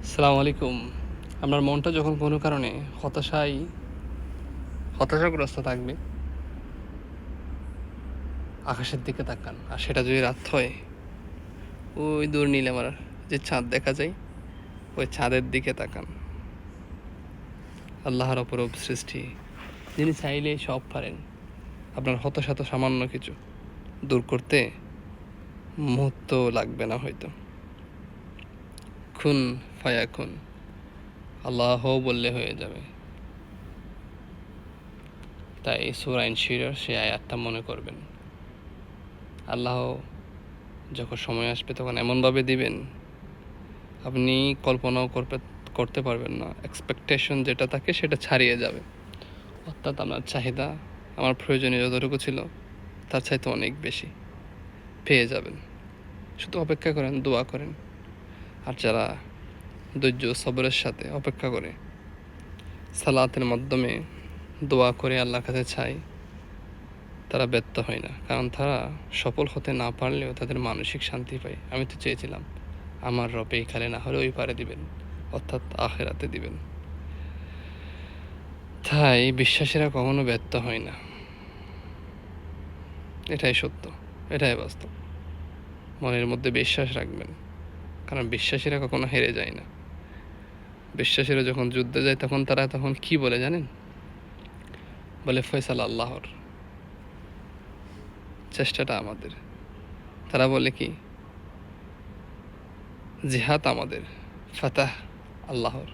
আসসালামু আলাইকুম। আপনার মনটা যখন কোনো কারণে হতাশাগ্রস্ত থাকবে, আকাশের দিকে তাকান। আর সেটা যদি রাত হয়, ওই দূর নীলামার যে চাঁদ দেখা যায়, ওই চাঁদের দিকে তাকান। আল্লাহর অপরূপ সৃষ্টি, যিনি চাইলে সব পারেন। আপনার হতাশা তো সামান্য কিছু দূর করতে মুহূর্ত লাগবে না হয়তো। খুন ফায়াকুন, আল্লাহ বললে হয়ে যাবে। তাই সূরা ইনশিরর সেই আয়াতটা মনে করবেন। আল্লাহ যখন সময় আসবে তখন এমনভাবে দিবেন, আপনি কল্পনাও করতে পারবেন না। এক্সপেকটেশন যেটা থাকে সেটা ছাড়িয়ে যাবে। অর্থাৎ আমার চাহিদা, আমার প্রয়োজনীয় যতটুকু ছিল তার চাইতে অনেক বেশি পেয়ে যাবেন। শুধু অপেক্ষা করেন, দোয়া করেন। আর যারা ধৈর্য সবরের সাথে অপেক্ষা করে, সালাতের মাধ্যমে দোয়া করে আল্লাহর কাছে চায়, তারা ব্যর্থ হয় না। কারণ তারা সফল হতে না পারলেও তাদের মানসিক শান্তি পায়। আমি তো চেয়েছিলাম আমার রব এইখানে না হলে ওই পারে দিবেন, অর্থাৎ আখেরাতে দিবেন। তাই বিশ্বাসীরা কখনো ব্যর্থ হয় না। এটাই সত্য, এটাই বাস্তব। মনের মধ্যে বিশ্বাস রাখবেন, কারণ বিশ্বাসীরা কখনো হেরে যায় না। বিশ্বাসীরা যখন যুদ্ধে যায় তখন কি বলে জানেন? বলে ফয়সালা আল্লাহর, চেষ্টাটা আমাদের। তারা বলে কি, জিহাদ আমাদের, ফাতাহ আল্লাহর।